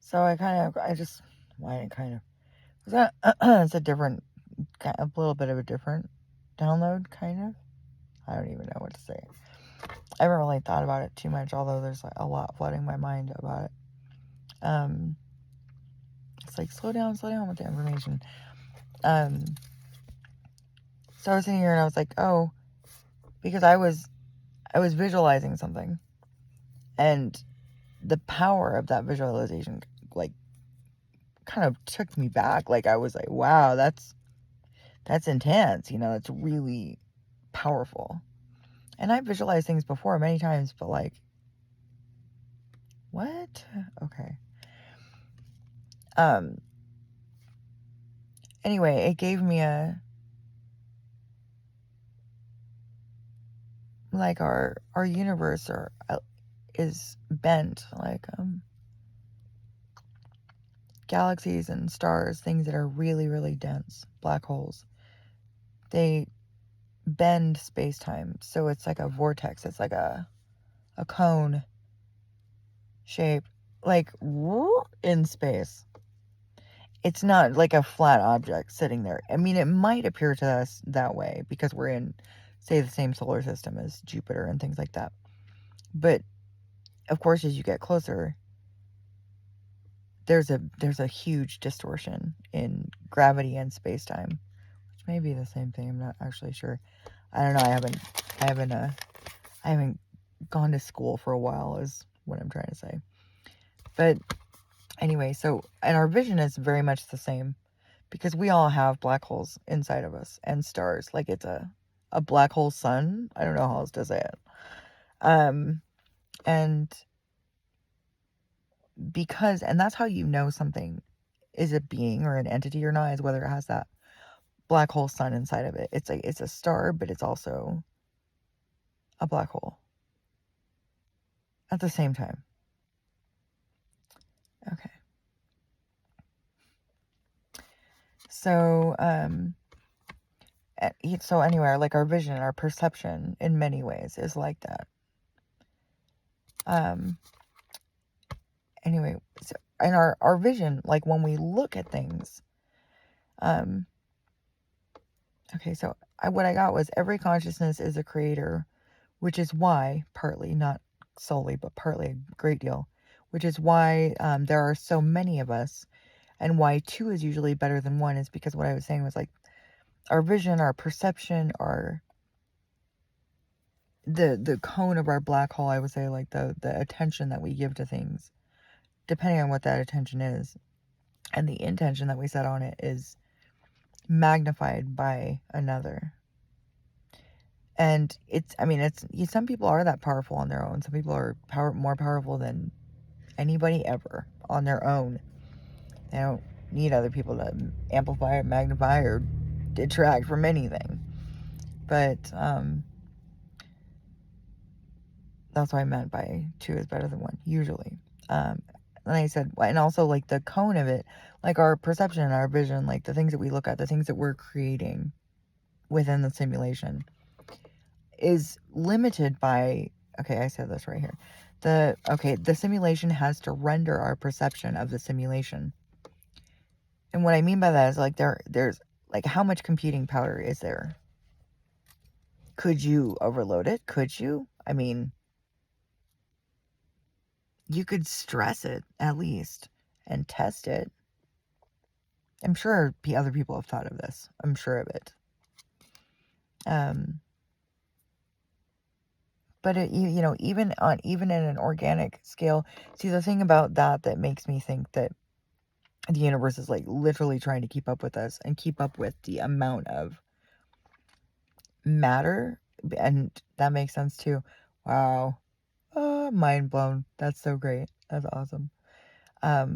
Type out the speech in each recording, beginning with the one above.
So I just, why didn't kind of, it's a different, a little bit of a different download, kind of. I don't even know what to say. I haven't really thought about it too much, although there's like a lot flooding my mind about it. It's like, slow down with the information. So I was sitting here and I was like, oh, because I was visualizing something, and the power of that visualization, like, kind of took me back. Like, I was like, wow, that's intense, that's really powerful. And I visualized things before many times, but like, what? Okay. Anyway, it gave me like, our universe is bent, like, galaxies and stars, things that are really, really dense, black holes, they bend space-time. So it's like a vortex. It's like a cone shape, like, in space. It's not like a flat object sitting there. I mean, it might appear to us that way because we're in, say, the same solar system as Jupiter and things like that. But of course, as you get closer, there's a huge distortion in gravity and space-time, which may be the same thing. I'm not actually sure. I don't know. I haven't gone to school for a while, is what I'm trying to say. But anyway, so, and our vision is very much the same, because we all have black holes inside of us and stars. Like, it's a black hole sun. I don't know how else to say it. And because, and that's how you know something is a being or an entity or not, is whether it has that black hole sun inside of it. It's a star, but it's also a black hole at the same time. Okay. So, so anyway, like, our vision, our perception in many ways is like that. Anyway, so, and our vision, like, when we look at things, okay, so what I got was, every consciousness is a creator, which is why, partly, not solely, but partly a great deal, which is why there are so many of us, and why two is usually better than one, is because what I was saying was, like, our vision, our perception, the cone of our black hole, I would say, like, the attention that we give to things, depending on what that attention is, and the intention that we set on it, is magnified by another. And some people are that powerful on their own. Some people are more powerful than anybody ever on their own. They don't need other people to amplify or magnify or detract from anything. But that's what I meant by two is better than one, usually. And I said, and also, like, the cone of it, like, our perception and our vision, like, the things that we look at, the things that we're creating within the simulation, is limited by, okay, I said this right here. The simulation has to render our perception of the simulation. And what I mean by that is, like, there's, like, how much computing power is there? Could you overload it? Could you? I mean, you could stress it, at least, and test it. I'm sure other people have thought of this. I'm sure of it. But even in an organic scale, see, the thing about that makes me think that the universe is, like, literally trying to keep up with us and keep up with the amount of matter, and that makes sense too. Wow. Mind blown. That's so great. That's awesome. But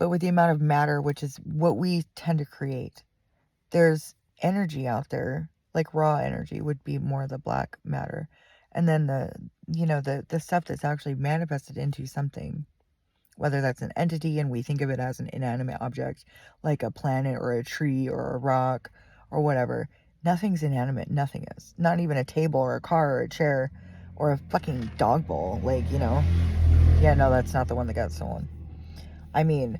with the amount of matter, which is what we tend to create, there's energy out there, like raw energy would be more the black matter. And then the stuff that's actually manifested into something, whether that's an entity and we think of it as an inanimate object, like a planet or a tree or a rock or whatever. Nothing's inanimate. Nothing is. Not even a table or a car or a chair or a fucking dog bowl. Like, you know. Yeah, no, that's not the one that got stolen. I mean,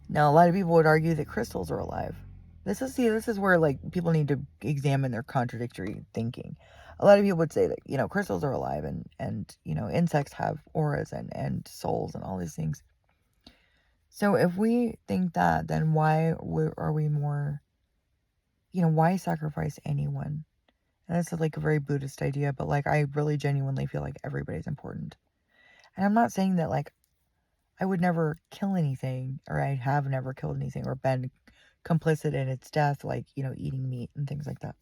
now a lot of people would argue that crystals are alive. This is where, like, people need to examine their contradictory thinking. A lot of people would say that, you know, crystals are alive, and you know, insects have auras and souls and all these things. So if we think that, then why are we more, you know, why sacrifice anyone? And that's like a very Buddhist idea, but like I really genuinely feel like everybody's important. And I'm not saying that like I would never kill anything, or I have never killed anything or been complicit in its death, like, you know, eating meat and things like that.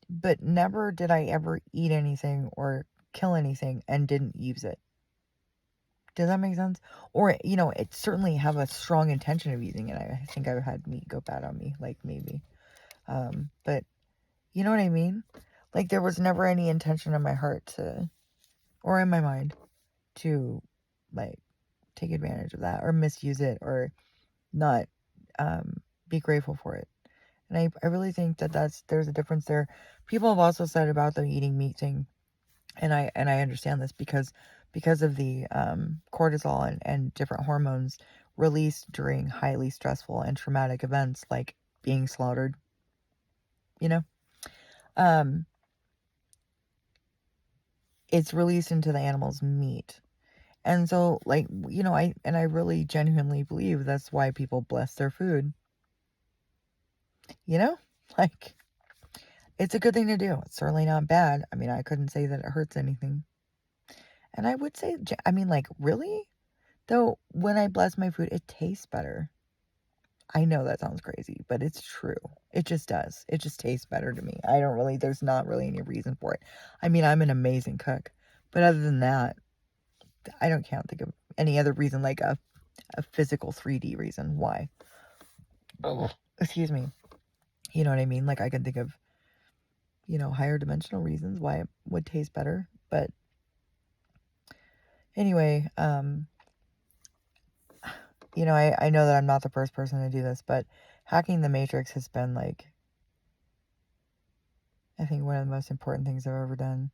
But never did I ever eat anything or kill anything and didn't use it. Does that make sense? Or, you know, it certainly have a strong intention of using it. I think I've had meat go bad on me, like maybe. But you know what I mean? Like there was never any intention in my heart to, or in my mind, to like take advantage of that or misuse it or not be grateful for it. And I really think that there's a difference there. People have also said about the eating meat thing, and I understand this because of the cortisol and different hormones released during highly stressful and traumatic events like being slaughtered, you know. It's released into the animal's meat. And so, like, you know, I really genuinely believe that's why people bless their food. You know? Like, it's a good thing to do. It's certainly not bad. I mean, I couldn't say that it hurts anything. And I would say, I mean, like, really? Though, when I bless my food, it tastes better. I know that sounds crazy, but it's true. It just does. It just tastes better to me. There's not really any reason for it. I mean, I'm an amazing cook. But other than that, I can't think of any other reason, like a physical 3D reason why. Oh, excuse me. You know what I mean? Like I can think of, you know, higher dimensional reasons why it would taste better. But anyway, you know, I know that I'm not the first person to do this, but hacking the Matrix has been like, I think one of the most important things I've ever done.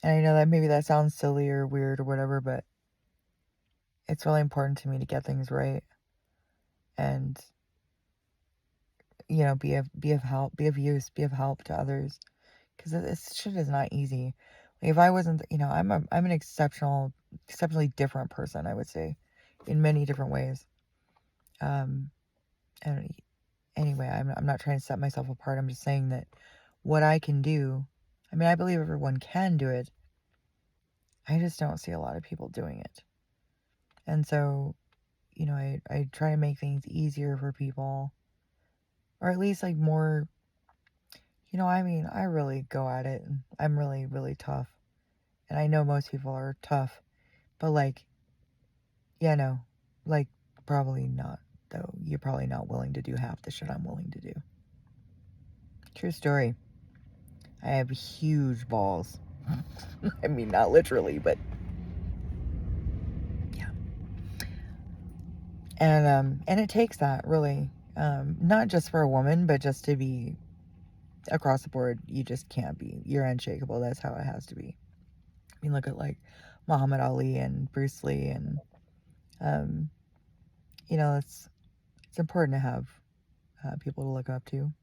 And I know that maybe that sounds silly or weird or whatever, but it's really important to me to get things right and, you know, be of help, be of use, be of help to others. Because this shit is not easy. Like if I wasn't, you know, I'm an exceptionally different person, I would say, in many different ways. And anyway, I'm not trying to set myself apart. I'm just saying that what I can do, I mean, I believe everyone can do it. I just don't see a lot of people doing it. And so, you know, I try to make things easier for people, or at least like more, you know, I mean, I really go at it and I'm really, really tough. And I know most people are tough, but like, yeah, no, like probably not though. You're probably not willing to do half the shit I'm willing to do. True story. I have huge balls. I mean, not literally, but yeah. And it takes that really, not just for a woman, but just to be across the board. You just can't be. You're unshakable. That's how it has to be. I mean, look at like Muhammad Ali and Bruce Lee, and you know, it's important to have people to look up to.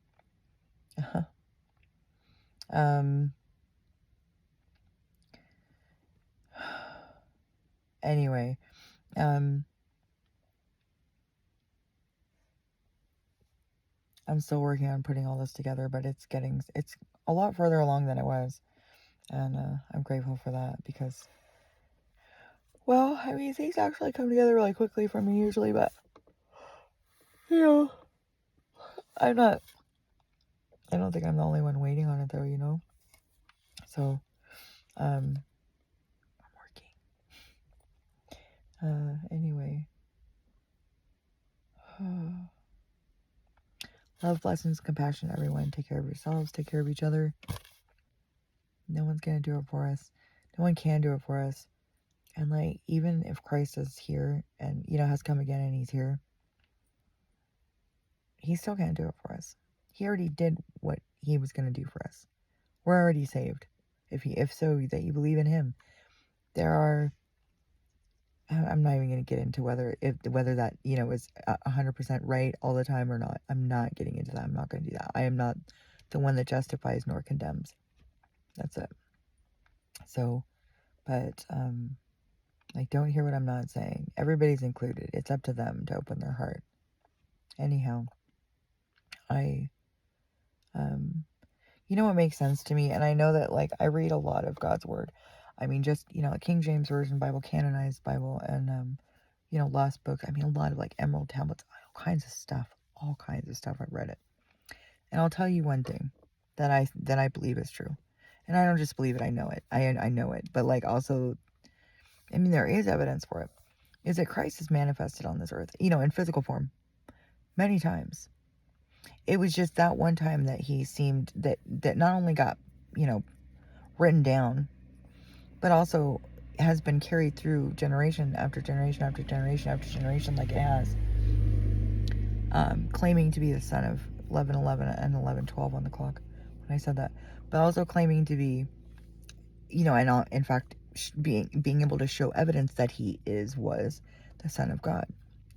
Anyway, I'm still working on putting all this together, but it's a lot further along than it was, and I'm grateful for that because, well, I mean, things actually come together really quickly for me usually, but you know, I don't think I'm the only one waiting on it though, you know. So, I'm working. Anyway. Love, blessings, compassion, everyone. Take care of yourselves. Take care of each other. No one's gonna do it for us. No one can do it for us. And like, even if Christ is here and, you know, has come again and he's here, he still can't do it for us. He already did what he was going to do for us. We're already saved. If so, that you believe in him. There are, I'm not even going to get into whether that, is 100% right all the time or not. I'm not getting into that. I'm not going to do that. I am not the one that justifies nor condemns. That's it. So, but, like, don't hear what I'm not saying. Everybody's included. It's up to them to open their heart. Anyhow, I, what makes sense to me, and I know that, like, I read a lot of God's Word. I mean, just, King James Version Bible, Canonized Bible, and, Lost Books. I mean, a lot of, like, Emerald Tablets, all kinds of stuff. I've read it. And I'll tell you one thing that I believe is true. And I don't just believe it, I know it. I know it. But, like, also, I mean, there is evidence for it. Is that Christ is manifested on this earth, in physical form, many times. It was just that one time that he seemed that not only got, written down, but also has been carried through generation after generation after generation after generation, like it has, claiming to be the son of 11:11 and 11:12 on the clock when I said that, but also claiming to be, and in fact being able to show evidence that he was the Son of God,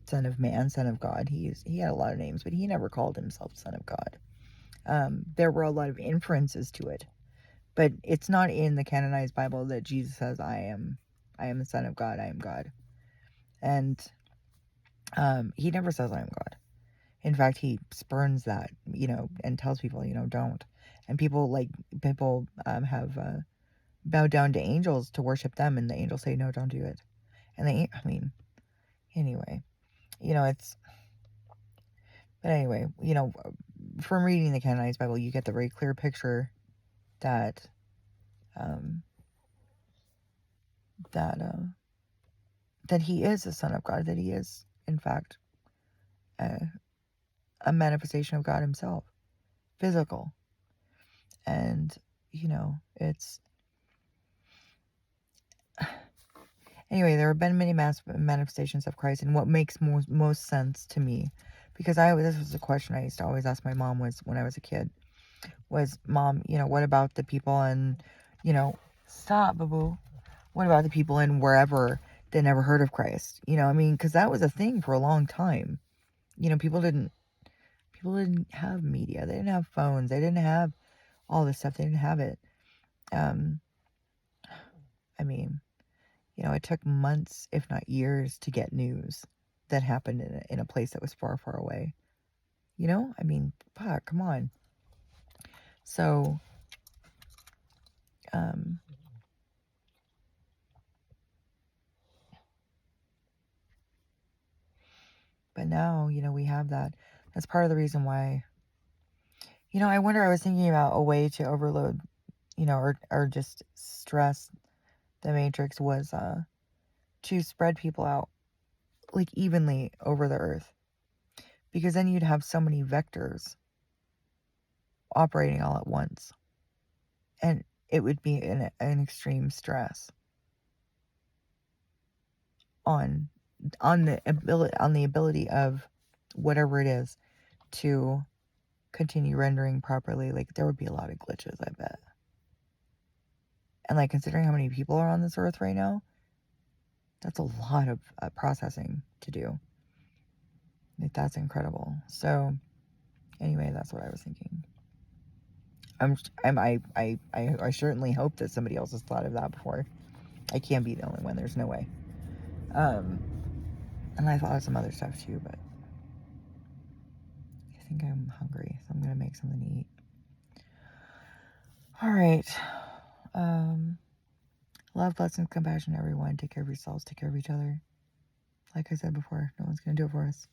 Son of Man, Son of God. He had a lot of names, but he never called himself Son of God. There were a lot of inferences to it, but it's not in the canonized Bible that Jesus says, I am the Son of God, I am God. And he never says, I am God. In fact, he spurns that, and tells people, don't. And people have bowed down to angels to worship them, and the angels say, no, don't do it. And anyway, but anyway, from reading the canonized Bible, you get the very clear picture that, that he is the Son of God, that he is, in fact, a manifestation of God himself, physical. And, it's... Anyway, there have been many manifestations of Christ, and what makes most sense to me, because this was a question I used to always ask my mom when I was a kid, was, Mom, what about the people in, stop, boo-boo, what about the people in wherever that never heard of Christ? Because that was a thing for a long time. People didn't have media, they didn't have phones, they didn't have all this stuff, they didn't have it. It took months, if not years, to get news that happened in a place that was far, far away. Fuck, come on. So, but now, we have that. That's part of the reason why, I was thinking about a way to overload, or just stress the matrix was, to spread people out, like, evenly over the earth. Because then you'd have so many vectors operating all at once. And it would be an extreme stress on the ability of whatever it is to continue rendering properly. Like, there would be a lot of glitches, I bet. And, like, considering how many people are on this earth right now, that's a lot of processing to do. Like, that's incredible. So, anyway, that's what I was thinking. I certainly hope that somebody else has thought of that before. I can't be the only one. There's no way. And I thought of some other stuff too, but I think I'm hungry, so I'm gonna make something to eat. All right. Love, blessings, compassion, everyone. Take care of yourselves. Take care of each other. Like I said before, no one's gonna do it for us.